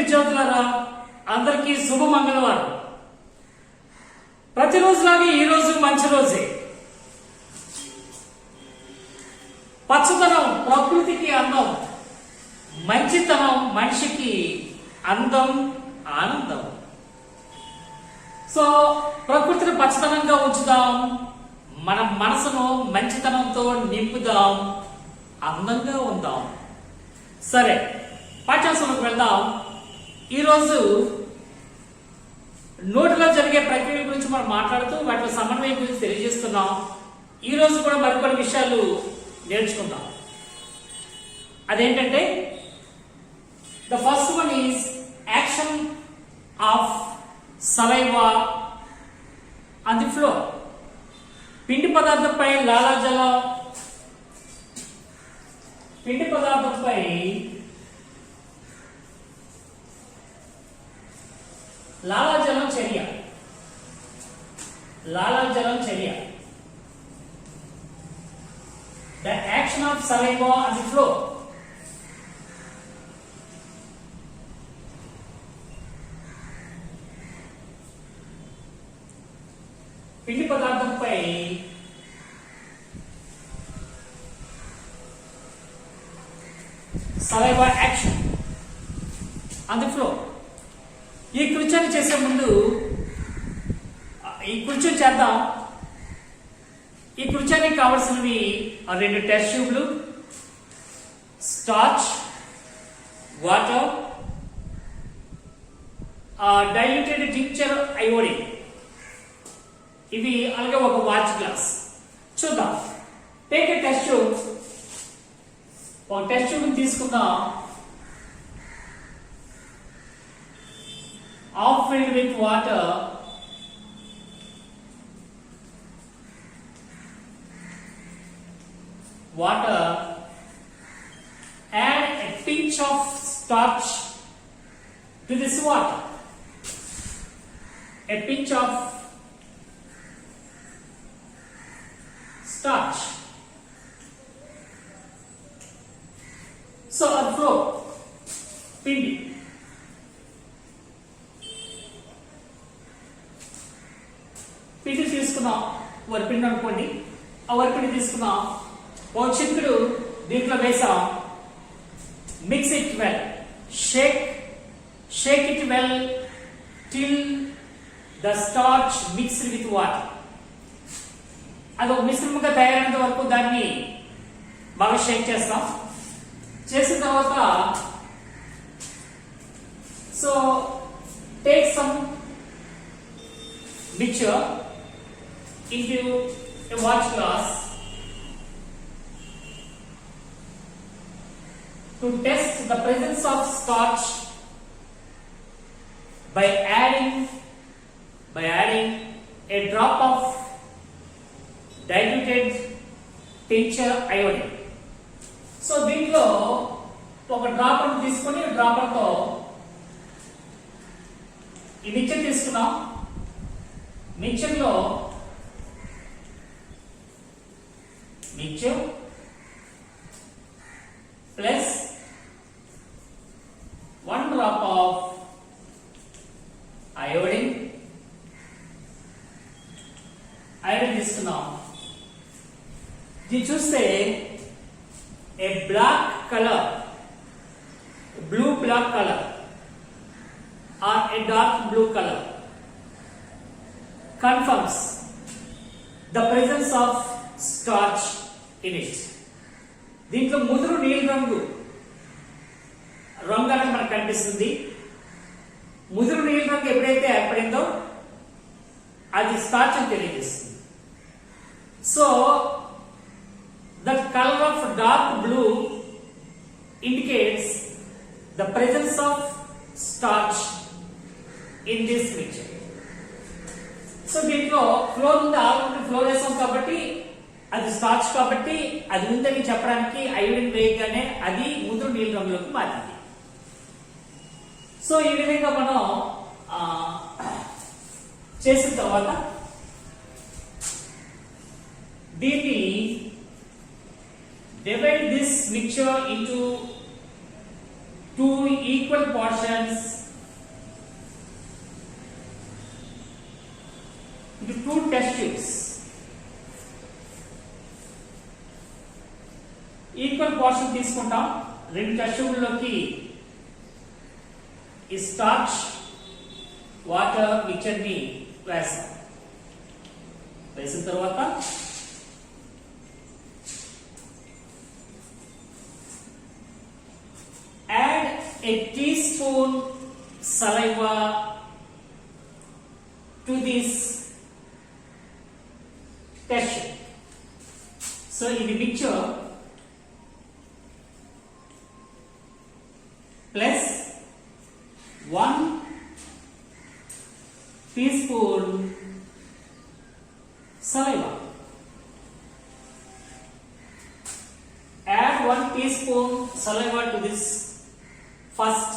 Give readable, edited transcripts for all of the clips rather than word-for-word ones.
విద్యార్థులారా, అందరికీ శుభ మంగళవారం. ప్రతిరోజులాగే ఈ రోజు మంచి రోజే. పచ్చదనం ప్రకృతికి అందం, మంచితనం మనిషికి అందం, ఆనందం. సో ప్రకృతిని పచ్చదనంగా ఉంచుదాం, మన మనసును మంచితనంతో నింపుదాం, అందంగా ఉందాం. సరే, పాఠ్యాంశాలకు వెళ్దాం. ఈరోజు నోటిలో జరిగే ప్రక్రియ గురించి మనం మాట్లాడుతూ వాటి సమన్వయం గురించి తెలియజేస్తున్నాం. ఈరోజు కూడా మరికొన్ని విషయాలు నేర్చుకుందాం. అదేంటంటే, the first one is action of saliva on the floor. పిండి పదార్థంపై లాలాజలం, పిండి పదార్థంపై లాలాజలం చర్య, లాలాజలం చర్య. The action of saliva on the floor. పిండి పదార్థంపై saliva action on the floor. ఈ కృత్యాన్ని చేసే ముందు ఈ కృత్యం చేద్దాం. ఈ కృత్యానికి కావలసినవి 2 టెస్ట్ ట్యూబ్లు, starch, water, diluted tincture iodine, ఇవి అలాగే ఒక వాచ్ గ్లాస్. చూద్దాం. Take a test tube. ఒక టెస్ట్ ట్యూబ్ తీసుకుందాం. Half filled with water, add a pinch of starch to this water, a pinch of starch. So on floor, pindi. పిండి తీసుకున్నాం, వరిపిండి అనుకోండి. ఆ వరిపిండి తీసుకున్నాం, ఒక చిక్కుడు దీంట్లో వేసాం. Mix it well, Sheikh it well till the starch mixed with water. అది ఒక మిశ్రమంగా తయారైనంత వరకు దాన్ని బాగా షేక్ చేస్తాం. చేసిన తర్వాత so take some mixture into a watch glass to test the presence of starch by adding a drop of diluted tincture iodine. So దీంట్లో ఒక డ్రాపర్ తీసుకొని డ్రాపర్ తో ఈ మిక్చర్ తీసుకున్నాం. మిక్చర్ లో mixture plus 1 drop of iodine తీసుకున్నాం. ఇది చూస్తే a black colour, blue black colour or a dark blue colour confirms the presence of starch in it. దీంట్లో ముదురు నీలి రంగు అనేది మనకు కనిపిస్తుంది. ముదురు నీలి రంగు ఎప్పుడైతే ఏర్పడిందో అది స్టార్చ్ అని తెలియజేస్తుంది. So that colour of dark blue indicates the presence of starch in this mixture. So దీంట్లో ఫ్లోర్ ఉంది, ఆల్రెడీ ఫ్లోర్ వేసాం కాబట్టి అది స్టార్చ్ కాబట్టి అది ఉందని చెప్పడానికి అయోడిన్ వేయగానే అది ముదురు నీలి రంగులోకి మారింది. సో ఈ విధంగా మనం చేసిన తర్వాత దీన్ని divide this mixture into 2 equal portions into two test tubes. Equal portion తీసుకుంటాం. రెండు టెస్ట్ ట్యూబ్లలోకి ఈ స్టార్చ్ వాటర్ మిక్చర్ ని వేస్తాం. వేసిన తర్వాత add a teaspoon saliva to this test tube. So in the mixture plus 1 teaspoon saliva. Add 1 teaspoon saliva to this first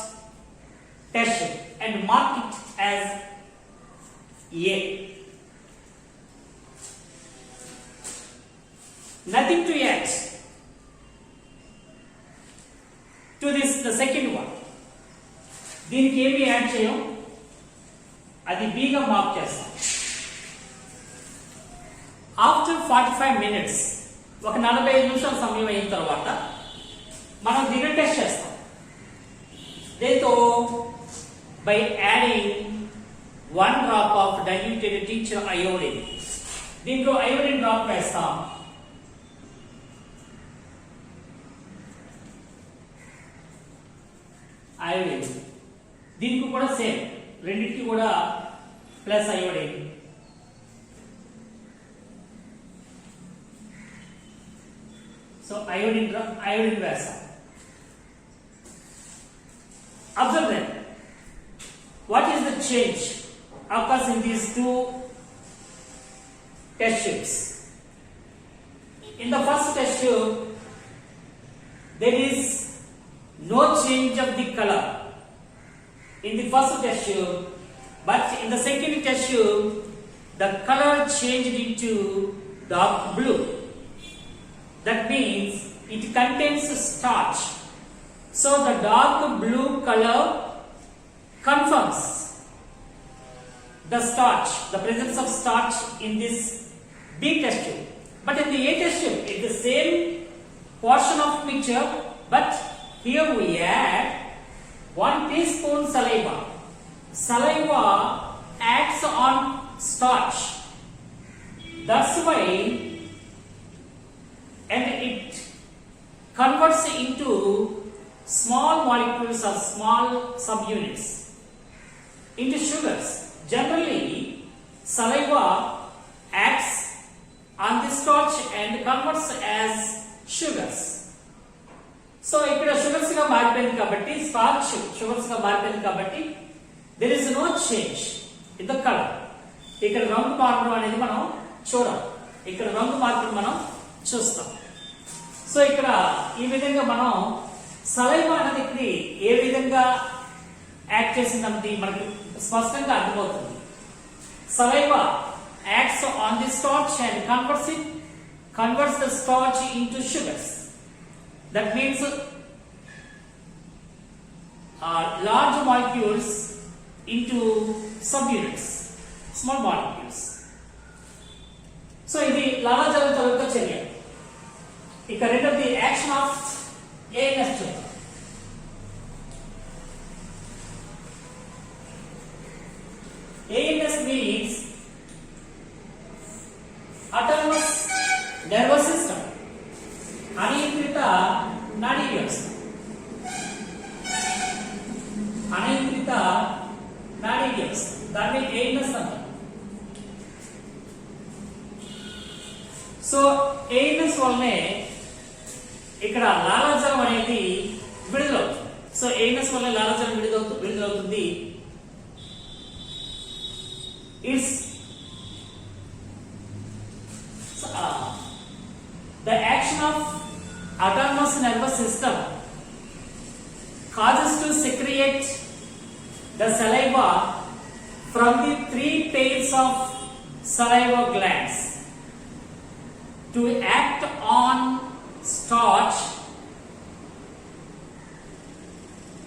test tube and mark it as A. Nothing to add to this, the second one. దీనికి ఏమి add చేయం, అది B గా mark చేస్తాం. After 45 minutes, ఒక 45 నిమిషాల సమయం అయిన తర్వాత మనం దీన్ని టెస్ట్ చేస్తాం. దీంతో by adding 1 drop of diluted tincture iodine, దీంట్లో iodine డ్రాప్ వేస్తాం. iodine దీనికి కూడా సేమ్, రెండింటికి కూడా ప్లస్ iodine. సో iodine వేస్తాం. Observe that. What is the change occurs in these two test tubes? In the first test tube, there is no change of the color in the first test tube, but in the second test tube, the color changed into dark blue. That means it contains starch. So the dark blue color confirms the starch, the presence of starch in this B test tube. But in the A test tube, it's the same portion of mixture, but here we add 1 teaspoon saliva. Saliva acts on starch. That's why, and it converts into small molecules or small subunits into sugars. Generally, saliva acts on the starch and converts as sugars. So ఇక్కడ sugars గా మారిపోయింది కాబట్టి, starch sugars గా మారిపోయింది కాబట్టి there is no change in the color. ఇక్కడ రంగు మార్పు అనేది మనం చూడం, ఇక్కడ రంగు మార్పును మనం చూస్తాం. సో ఇక్కడ ఈ విధంగా మనం సలైవా అనేది ఏ విధంగా యాక్ట్ చేసిందంటే మనకి స్పష్టంగా అర్థమవుతుంది. Saliva acts on the starch and converts the starch into sugars. That means large molecules into subunits, small molecules. So ఇది లాలాజలం తాలూకా చర్య. ఇక రెండవది యాక్షన్ ఆఫ్ ANS చూద్దాం. ANS means autonomous nervous system, అనియంత్రిత నాడీ వ్యవస్థ. అనియంత్రిత నాడీ వ్యవస్థ, దాన్ని ANS అంటారు. సో ANS వల్లనే ఇక్కడ లాలాజలం అనేది విడుదలవుతుంది. సో ANS వల్ల లాలాజలం విడుదలవుతుంది. It's the action of autonomous nervous system causes to secrete the saliva from the 3 pairs of saliva glands to act on starch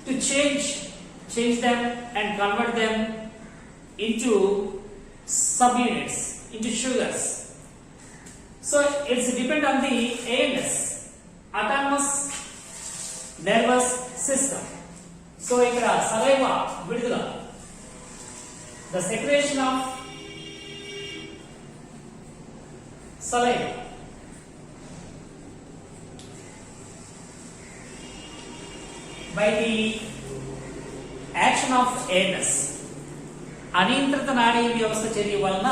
to change them and convert them into subunits. into sugars. So it's depend on the ANS, autonomous nervous system. So ikkada saliva vidudula, the secretion of saliva by the action of ANS, అనియంత్రిత నాడీ వ్యవస్థ చర్య వలన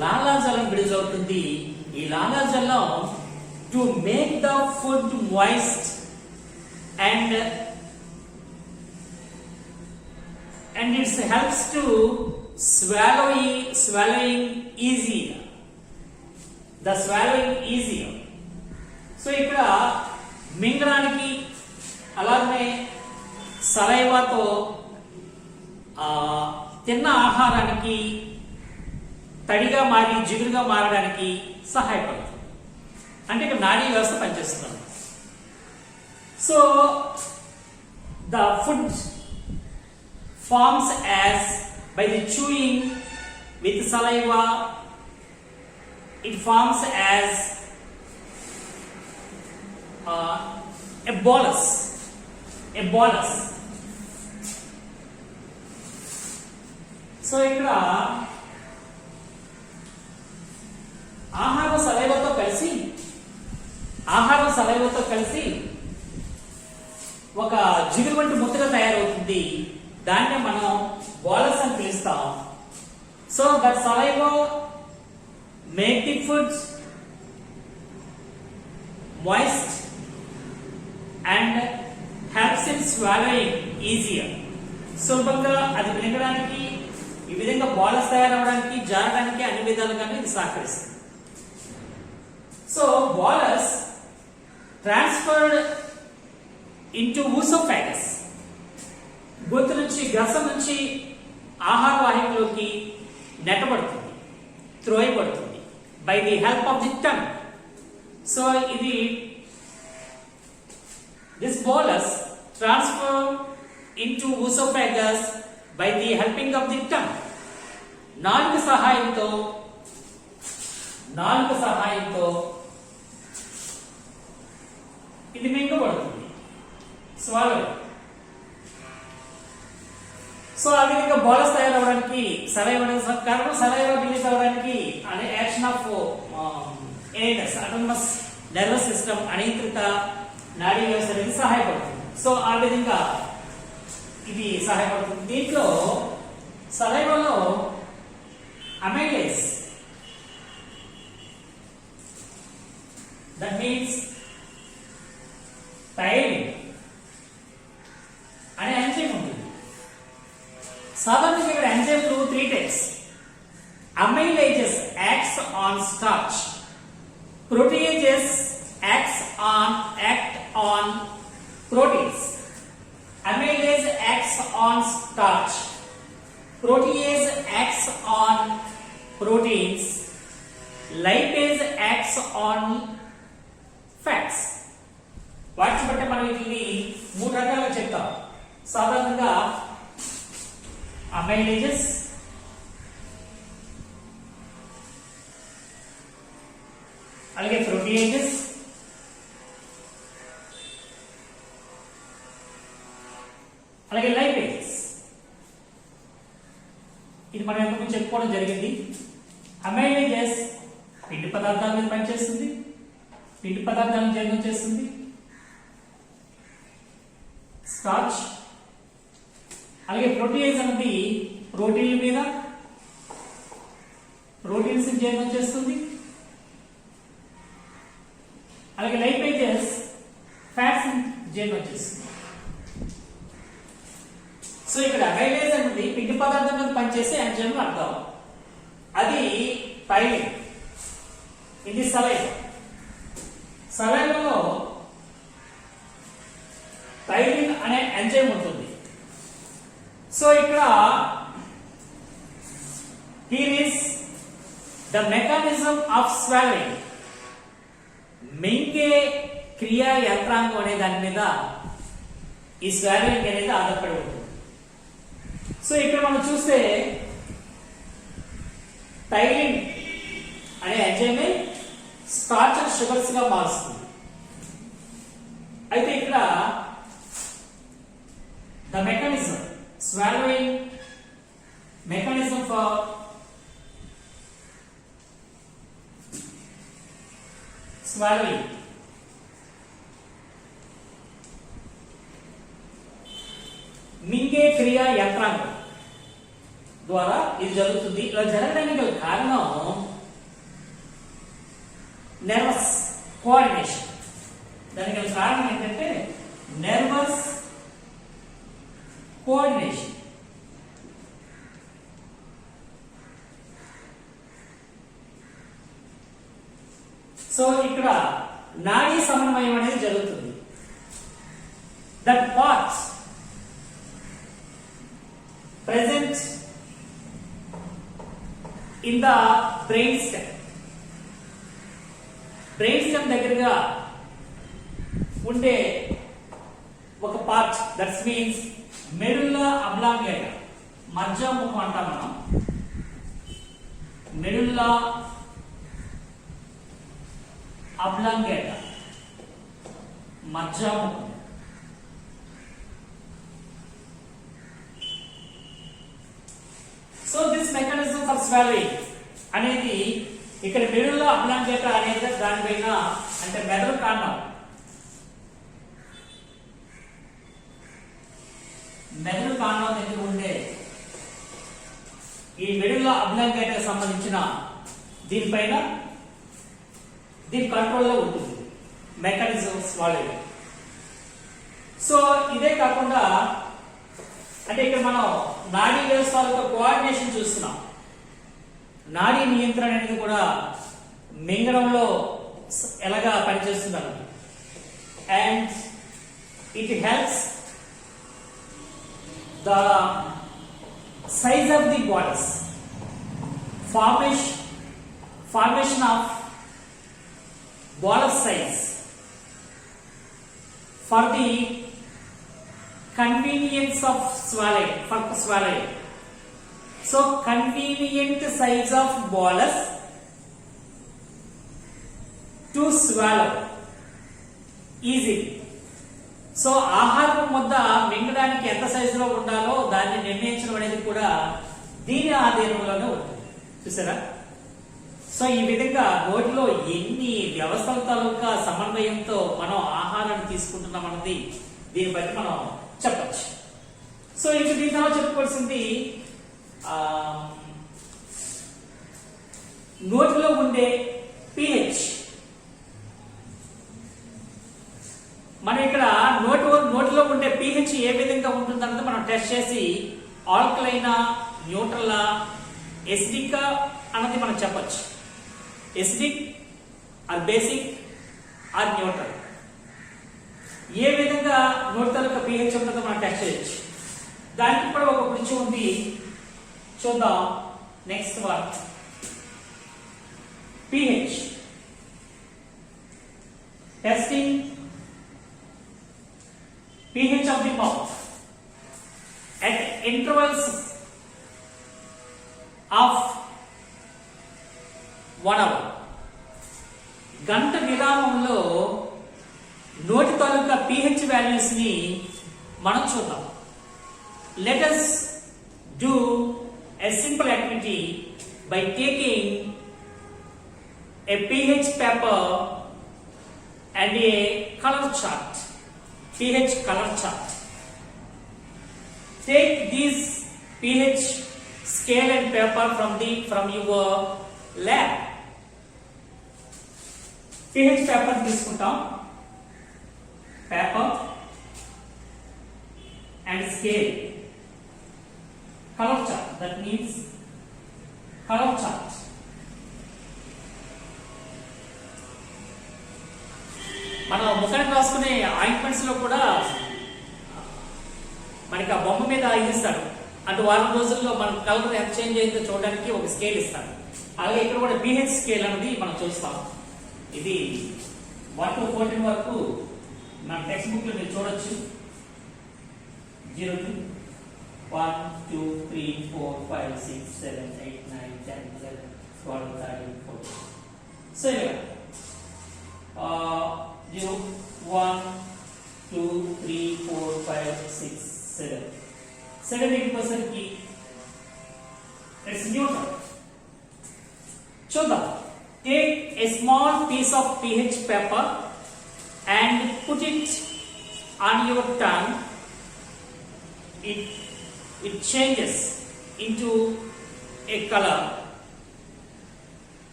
లాలాజలం విడుదలవుతుంది. ఈ లాలాజలం to make the food moist and it helps to swallowing easier, the swallowing easier. So ఇక్కడ మింగడానికి అలాగే సలైవాతో తిన్న ఆహారానికి తడిగా మారి జిగురుగా మారడానికి సహాయపడుతుంది. అంటే ఇక్కడ నాడీ వ్యవస్థ పనిచేస్తుంది. So the food forms as by the chewing with saliva, it forms as a bolus. So ఇక్కడ ఆహారం సలైవాతో కలిసి ఒక జిగురు వంటి ముద్దగా తయారవుతుంది. దాన్నే మనం బోలస్ అని పిలుస్తాం. So that saliva make the food moist and helps in swallowing easier. సులభంగా అది మింగడానికి, ఈ విధంగా బోలస్ తయారవడానికి, జారడానికి అన్ని విధాలుగానే ఇది సహకరిస్తుంది. So bolus transferred into oesophagus, గొంతు నుంచి గ్రసం నుంచి ఆహార వాహికలోకి నెట్టబడుతుంది, త్రోయబడుతుంది by the help of the tongue. So ఇది this bolus transfer into oesophagus by the helping of the tongue. నాలుక సహాయంతో ఇది మింగబడుతుంది, స్వాలో. సో ఆ విధంగా బోలస్ తయారవడానికి సలైవా కారణం. సలైవా రిలీజ్ అవ్వడానికి అనే action of ANS, autonomous nervous system, అనియంత్రిత నాడీ వ్యవస్థ అనేది సహాయపడుతుంది. సో ఆ విధంగా ఇది సహాయపడుతుంది. దీంట్లో సలైవాలో అమైలేస్, దట్ మీన్స్ థైలిన్ అనే ఎంజైమ్ ఉంటుంది. సాధారణంగా ఇక్కడ ఎంజైమ్లు 3 types. Amylases acts on starch, proteases act on proteins. Amylase acts on starch, protease acts on proteins, lipase acts on fats. వాటిని బట్టి మనం వీటిని 3 రకాలుగా చెప్తాం. సాధారణంగా అమైలేజెస్, అలాగే ప్రోటీయేజెస్, అలాగే లైపేజెస్. ఇది మనం ఎంతకు చెప్పుకోవడం జరిగింది. అమైలేజెస్ పిండి పదార్థాల మీద పనిచేస్తుంది, పిండి పదార్థాలను జీర్ణం చేస్తుంది. స్టార్చ్, అలాగే ప్రోటీయేజ్ అనేది ప్రోటీన్ల మీద ప్రోటీన్స్ జీర్ణం చేస్తుంది. అలాగే లైపేజెస్ ఫ్యాట్స్ జీర్ణం చేస్తుంది. సో ఇక్కడ అమైలేజ్ అనేది పిండి పదార్థం మీద పనిచేసే ఎంజైమ్ అర్థం. అది థైలిన్. ఇది సలైవాలో థైలిన్ అనే ఎంజైమ్ ఉంటుంది. సో ఇక్కడ here is the mechanism of swallowing. మింగే క్రియా యంత్రాంగం అనే దాని మీద ఈ స్వాలోయింగ్ అనేది ఆధారపడి ఉంటుంది. సో ఇక్కడ మనం చూస్తే థైలిన్ అనే ఎంజైమ్ స్టార్చ్ అండ్ షుగర్స్ గా మారుస్తుంది. అయితే ఇక్కడ the mechanism swallowing mechanism for swallowing మింగే క్రియ యంత్రాంగం ద్వారా ఇది జరుగుతుంది. ఇలా జరగడానికి గల కారణం నర్వస్ కోఆర్డినేషన్. దానికి గల కారణం ఏంటంటే నర్వస్ కోఆర్డినేషన్. సో ఇక్కడ నాడీ సమన్వయం అనేది జరుగుతుంది. That parts present in the brain stem. Brain stem దగ్గరగా ఉండే ఒక part that's means medulla oblongata, మధ్యముఖం అంటాం మనం. మెడుల్లా అబ్లాంగేటా, మధ్యముఖం. So this mechanism for swallowing అనేది ఇక్కడ మెడుల్లా అబ్లాంగేటా అనేది దానిపైన అంటే మెదడు కాండం, మెదడు కాండం దగ్గర ఉండే ఈ మెడుల్లా అబ్లాంగేటాకి సంబంధించిన దీనిపైన దీని కంట్రోల్లో ఉంటుంది మెకానిజం స్వాలోయింగ్. సో ఇదే కాకుండా అంటే ఇక్కడ మనం నాడీ వ్యవస్థలతో కోఆర్డినేషన్ చూస్తున్నాం. నాడీ నియంత్రణ అనేది కూడా మింగడంలో ఎలాగా పనిచేస్తుంది. And it helps the size of the bodies, formation of bolus size for the convenience of swallowing, for swallowing. So convenient size of bolus to swallow easily. So ఆహారం ముద్ద మింగడానికి ఎంత సైజులో ఉండాలో దాన్ని నిర్ణయించడం అనేది కూడా దీని ఆధీనంలోనే ఉంటుంది. చూసారా? సో ఈ విధంగా నోటిలో ఎన్ని వ్యవస్థల తాలూకా సమన్వయంతో మనం ఆహారాన్ని తీసుకుంటున్నాం అన్నది దీన్ని బట్టి మనం చెప్పచ్చు. సో ఇంక దీంట్లో చెప్పుకోవాల్సింది నోటిలో ఉండే pH. మనం ఇక్కడ నోటిలో ఉండే pH ఏ విధంగా ఉంటుందన్నది మనం టెస్ట్ చేసి ఆల్కలైనా, న్యూట్రలా, ఎసిడికా అన్నది మనం చెప్పచ్చు. Acidic or basic or neutral, ఏ విధంగా నోటి తాలూకా pH ఉంటుందో మనం టెస్ట్ చేయొచ్చు. దానికి కూడా ఒక గురించి ఉంది, చూద్దాం. Next one pH testing pH of the mouth at intervals of 1 hour. గంట విరామంలో నోటి తాలూకా pH వాల్యూస్ ని మనం చూద్దాం. Let us do a simple activity by taking a pH paper and a color chart, pH color chart. Take this pH scale and paper from your lab. pH paper తీసుకుంటాం, paper and scale, color chart, that means color chart. మనం ముఖానికి రాసుకునే ointments లో కూడా మనకి ఆ బొమ్మ మీద ఇస్తాడు. అంటే వారం రోజుల్లో మన కలర్ ఎంత చేంజ్ అయిందో చూడడానికి ఒక స్కేల్ ఇస్తాడు. అలాగే ఇక్కడ కూడా pH స్కేల్ అనేది మనం చూస్తాం. ఇది 1 to 14 వరకు మన టెక్స్ట్ బుక్ లో మీరు చూడొచ్చు. 0 to 1 2 3 4 5 6 7 8 9 10 11 12 13 14 So here 0 1 2 3 4 5 6 7 78% key. It's neutral. చూద్దాం. Take a small piece of pH paper and put it on your tongue. It changes into a color.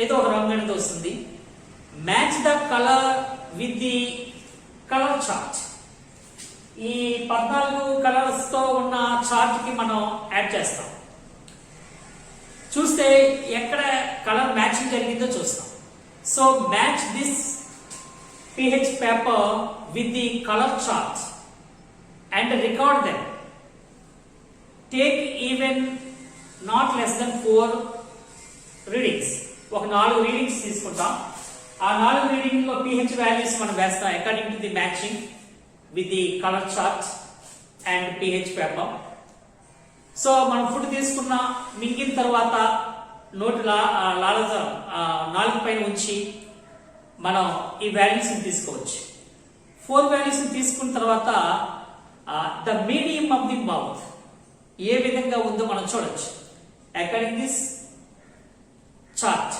ఏదో ఒక రంగు అనేది వస్తుంది. Match the color with the color chart. ఈ 14 colours తో ఉన్న chart కి మనం యాడ్ చేస్తాం. చూస్తే ఎక్కడ కలర్ మ్యాచింగ్ జరిగిందో చూస్తాం. So match this pH paper with the color chart and record them. Take even not less than 4 readings. ఒక 4 రీడింగ్స్ తీసుకుంటాం. ఆ 4 రీడింగ్ లో pH వాల్యూస్ మనం వేస్తాం according to the matching with the color chart and pH paper. So మనం food తీసుకున్న మింగిన తర్వాత నోటి లాలజ నాలుగు పైన ఉంచి మనం ఈ వాల్యూస్ తీసుకోవచ్చు. 4 వాల్యూస్ తీసుకున్న తర్వాత the medium of the mouth ఏ విధంగా ఉందో మనం చూడొచ్చు అకార్డింగ్ దిస్ చార్ట్.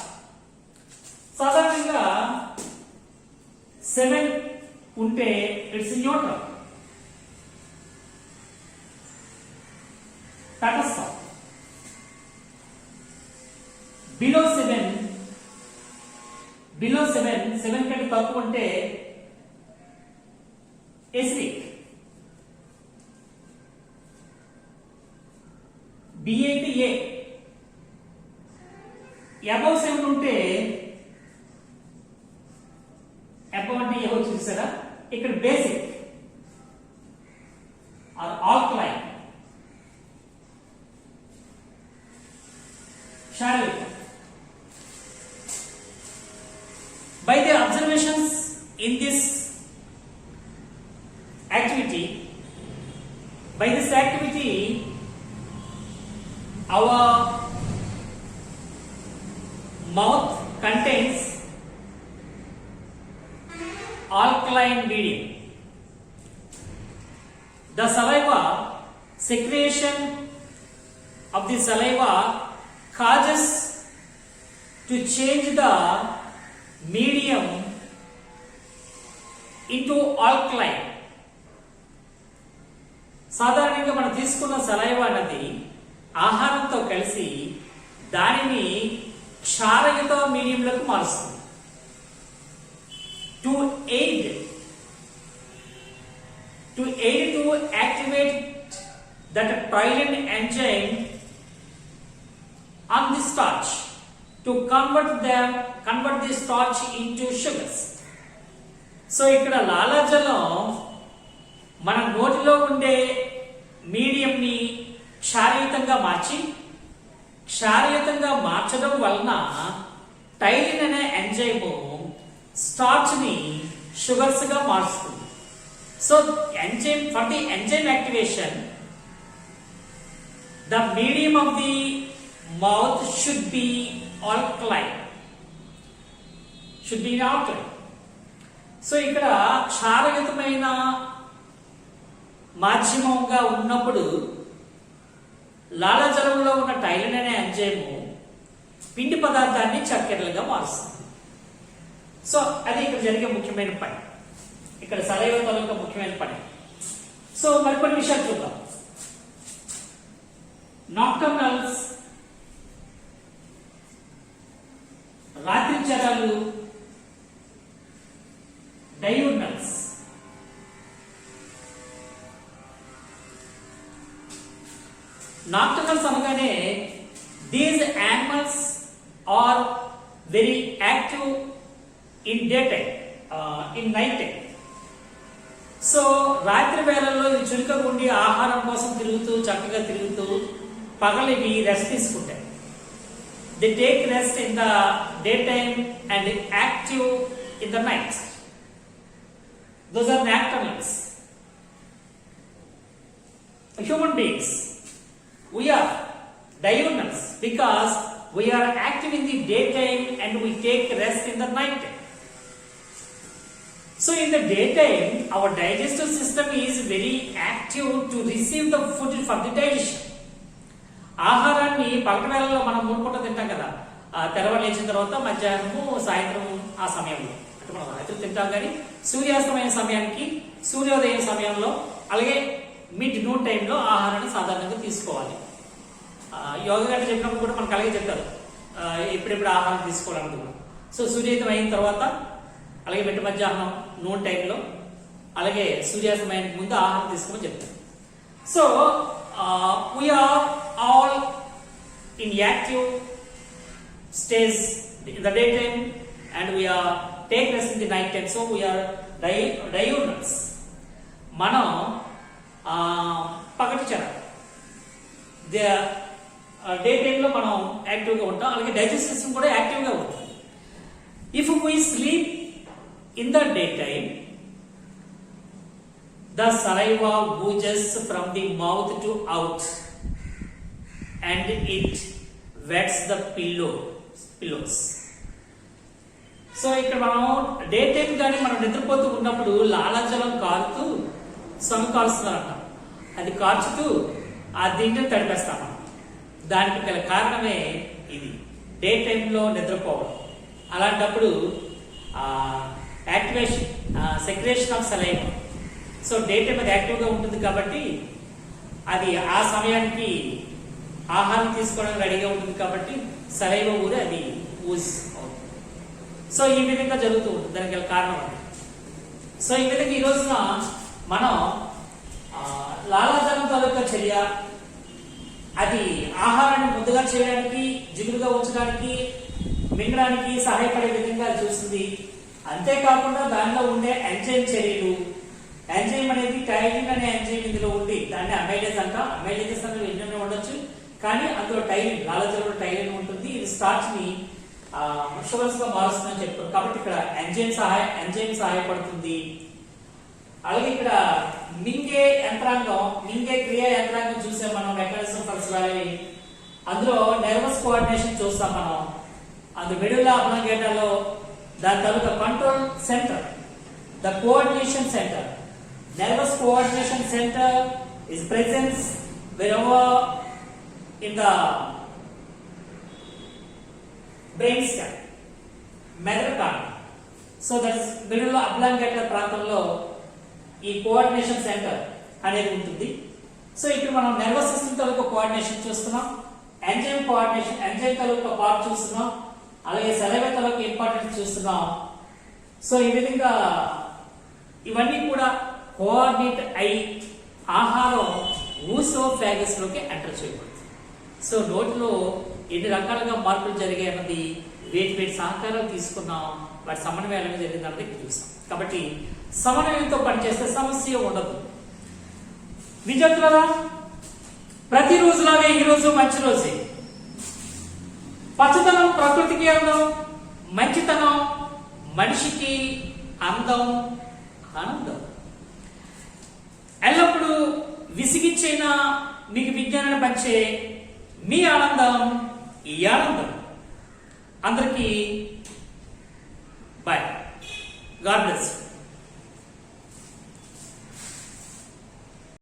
సాధారణంగా 7 ఉంటే ఇట్స్ న్యూట్రల్, తటస్థం. బిలో 7 కంటే తక్కువ ఉంటే ఎసిడిక్. బి అయితే ఏ. అబౌవ్ 7 ఉంటే అబౌవ్ అంటే ఏవో చూసారా ఇక్కడ basic or alkaline, shallow. By the observations in this activity, our mouth contains alkaline medium. The saliva secretion of the saliva causes to change the medium into alkaline. సాధారణంగా మనం తీసుకున్న saliva అనేది ఆహారంతో కలిసి దానిని క్షారయుత మీడియంలోకి మారుస్తుంది. To aid to activate that tollin enzyme on the starch to convert the starch into sugars. So ఇక్కడ లాలాజలం మన నోటిలో ఉండే మీడియంని క్షారయుతంగా మార్చడం వలన టైలిన్ అనే ఎంజైమ్ స్టార్చ్ ని షుగర్స్ గా మారుస్తుంది. So enzyme for the enzyme activation the medium of the mouth should be alkaline. So ఇక్కడ క్షారయుతమైన మాధ్యమంగా ఉన్నప్పుడు లాలాజలంలో ఉన్న టైలిన్ అనే ఎంజైమ్ పిండి పదార్థాన్ని చక్కెరలుగా మారుస్తుంది. సో అది ఇక్కడ జరిగే ముఖ్యమైన పని, ఇక్కడ సలైవ తాలూకా ముఖ్యమైన పని. సో మరికొన్ని విషయాలు చూద్దాం. నాక్టర్నల్స్, రాత్రి చరాలు, డయూర్నల్స్. నాక్టర్నల్స్ అనగానే these animals are very active in day time, in night time. So రాత్రి వేళల్లో ఇది చురుకగా ఉండి ఆహారం కోసం చక్కగా తిరుగుతూ పగలివి రెస్ట్ తీసుకుంటాయి. They take rest in the daytime and active in the night. Those are nocturnals. Human beings, we are diurnals because we are active in the daytime and we take rest in the night time. So in the daytime, our digestive system is very active to receive the food for the digestion. ఆహారాన్ని పగటి వేళల్లో మనం 3 పూట తింటాం కదా, తెరవలు లేచిన తర్వాత మధ్యాహ్నము సాయంత్రం ఆ సమయంలో అంటే మనం రాత్రి తింటాం. కానీ సూర్యాస్తమయం సమయానికి, సూర్యోదయం సమయంలో, అలాగే మిడ్ నూన్ టైంలో ఆహారాన్ని సాధారణంగా తీసుకోవాలి. యోగా గంట చెప్పినప్పుడు కూడా మనకు అలాగే చెప్తారు, ఎప్పుడెప్పుడు ఆహారం తీసుకోవాలని కూడా. సో సూర్యోదయం అయిన తర్వాత, అలాగే మిడ్ మధ్యాహ్నం నూన్ టైంలో, అలాగే సూర్యాస్తమయానికి ముందు ఆహారం తీసుకోమని చెప్తారు. So we are all in active stage in the day time and we are take rest in the night time. So we are diurnals. మనం పగటి చెర డే టైంలో మనం యాక్టివ్గా ఉంటాం, అలాగే డైజెస్ట్ సిస్టమ్ కూడా యాక్టివ్గా ఉంటుంది. If we sleep in the daytime, the saliva oozes from the mouth to out and it wets the pillows. So ఇక్కడ మనం డే టైం కానీ మనం నిద్రపోతూ ఉన్నప్పుడు లాలాజలం కారుతూ సొమ్ము కాలుస్తున్నారంట. అది కార్చుతూ ఆ దిండుని తడిపేస్తాం. దానికి గల కారణమే ఇది, డే టైంలో నిద్రపోవడం. అలాంటప్పుడు activation secretion of saliva. So day time అది యాక్టివ్గా ఉంటుంది కాబట్టి అది ఆ సమయానికి ఆహారం తీసుకోవడానికి రెడీగా ఉంటుంది కాబట్టి సలైవా ఊరి అది యూజ్ అవుతుంది. సో ఈ విధంగా జరుగుతూ ఉంటుంది, దానికి గల కారణం అది. సో ఈ విధంగా ఈ రోజున మనం లాలాజలం తాలూకా చర్య అది ఆహారాన్ని ముద్దగా చేయడానికి, జిగురుగా ఉంచడానికి, మింగడానికి సహాయపడే విధంగా చూస్తుంది. అంతేకాకుండా దానిలో ఉండే ఎంజైమ్ చర్యలు, ఎంజైమ్ అనేది టైలిన్ అనే ఎంజైమ్ ఇందులో ఉండి దాన్ని అమైలేజ్ అంటాం. అమైలేజెస్ అనేవి ఎన్నెన్నో ఉండొచ్చు, కానీ అందులో టైలిన్, లాలాజలంలో టైలిన్ ఉంటుంది. ఇది స్టార్చ్ ని షుగర్స్ గా మారుస్తుందని చెప్తారు. కాబట్టి ఇక్కడ ఎంజైమ్ సహాయపడుతుంది. అలాగే ఇక్కడ మింగే యంత్రాంగం, మింగే క్రియా యంత్రాంగం చూసాం మనం, మెకానిజం ఫర్ స్వాలింగ్. అందులో నర్వస్ కోఆర్డినేషన్ చూస్తాం మనం. అందు మెడుల్లా అబ్లాంగేటాలో దాని తాలూకా control centre, the coordination centre, nervous coordination center is present wherever in the brain stem, మెదడు కాండం. So that is middle oblongata ప్రాంతంలో ఈ కోఆర్డినేషన్ సెంటర్ అనేది ఉంటుంది. సో ఇక్కడ మనం నర్వస్ సిస్టమ్ తాలూకా కోఆర్డినేషన్ చూస్తున్నాం, ఎంజైమ్ కోఆర్డినేషన్, ఎంజైమ్ తాలూకా పార్ట్ చూస్తున్నాం, అలాగే సలైవా తాలూకా ఇంపార్టెన్స్ చూస్తున్నాం. సో ఈ విధంగా ఇవన్నీ కూడా కోఆర్డినేట్ అయి ఆహారం ఊసోఫాగస్ లోకి ఎంటర్ చేయబడుతుంది. సో నోటిలో ఎన్ని రకాలుగా మార్పులు జరిగాయి అన్నది, వేటి సహకారాలు తీసుకున్నాం, వాటి సమన్వయం ఎలా జరిగింది అన్నది చూసాం. కాబట్టి సమన్వయంతో పనిచేస్తే సమస్య ఉండదు. విద్యార్థులారా, ప్రతిరోజులాగే ఈరోజు మంచి రోజే. పచ్చదనం ప్రకృతికి అందం, మంచితనం మనిషికి అందం, ఆనందం. ఎల్లప్పుడూ విసిగిచ్చైనా మీకు విజ్ఞానాన్ని పంచే మీ ఆనందం ఈ ఆనందం. అందరికీ బాయ్. God bless.